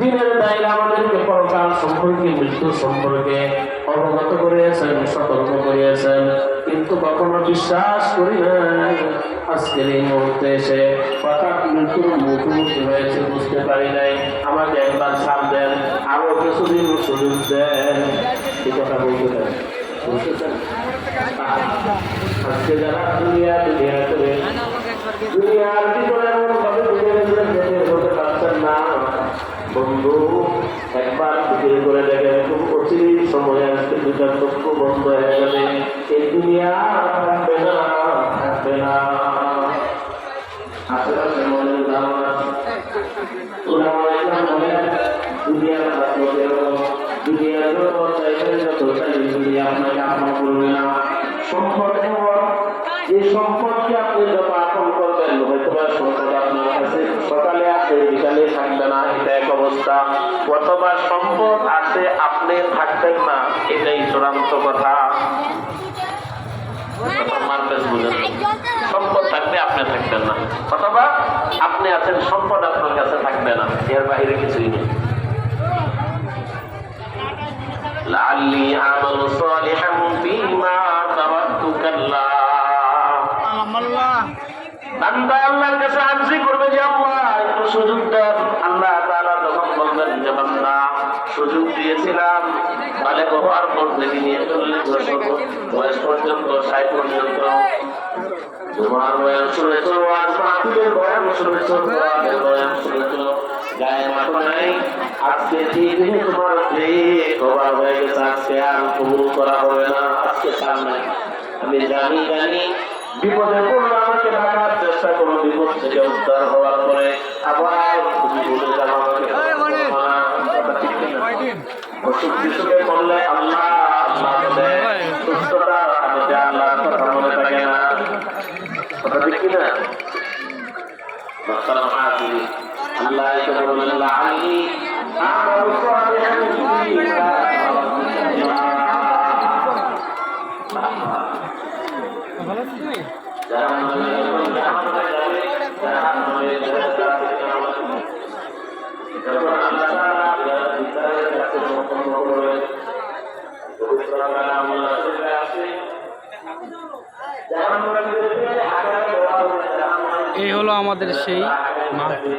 দিনের দায়রা আমাদেরকে পরকাল সম্পর্কে, মৃত্যু সম্পর্কে অবগত করিয়েছেন, সতর্ক করিয়েছেন, কিন্তু কখনো বিশ্বাস করি নাই। আজকের এই মুহূর্তে এসে হঠাৎ মৃত্যুর মুখোমুখি হয়েছে, বুঝতে পারি নাই। আমাকে একবার ছাড় দেন, আরো কিছুদিন সুযোগ দেন। এই কথা বলতে চাই, বুঝতেছেন? আজকে যারা দুনিয়া দুনিয়া করে দুনিয়ার ভিতরে এমন ভাবে হতে পারছেন না, বন্ধু একবার ফিরে করে দেখেন, খুব অচির সময় আসতে দুটার চক্ষু বন্ধ হয়ে যাবে, এই দুনিয়া থাকবে না, থাকবে না। আশেপাশে মনের ধারণা দুনিয়ার দুনিয়ার যত চাইবেন, যত চাইবেন দুনিয়া আপনাকে আপন করবে না। সম্পদ এমন যে সম্পদকে আপনি যত আপন করবেন, হয়তো বা সম্পদ আপনার কাছে সকালে আছে, বিকালে থাকবে না, এটা এক অবস্থা। অথবা সম্পদ আছে, আপনি থাকবেন না, এটাই চূড়ান্ত কথা। সম্পদ থাকবে, আপনি থাকবেন না, অথবা আপনি আছেন, সম্পদ আপনার কাছে থাকবে না, এর বাইরে কিছুই নেই। লাআল্লি আমালু সালিহান ফীমা তারাকতু কাল্লা। বান্দা আল্লাহর কাছে আরজি করবে যে আল্লাহ একটু সুযোগ দেন। আল্লাহ তাআলা তখন বলবেন যে বান্দা সুযোগ দিয়েছিলাম, বালেগ হওয়ার পর থেকে নিয়ে 40 বছর বয়স পর্যন্ত, 60 পর্যন্ত তোমার বয়ান শুনেছ, ওয়াজ মাহফিলের বয়ান শুনেছ, কোরআনের বয়ান শুনেছ, গায়ে মাথা নাই। আজকে দিনে তোমার খবর হয়ে গেছে, আজকে আর কবুল করা হবে না, আজকে ছাড় নাই। আমি জানি বিপদে পড়লে আমাকে ঢাকার চেষ্টা করো, বিপদ থেকে উদ্ধার হওয়ার পরে আবার তুমি বলে যাও আমাকে অসুখ বিসুখে পড়লে আল্লাহ আল্লাহ বলে, সুস্থতা আল্লাহ কথা মনে থাকে না, কথা ঠিক কিনা? আল্লাহ এসে বললেন লাআল্লি আমালু সালিহান ফীমা এই হলো আমাদের সেই মাহফিল।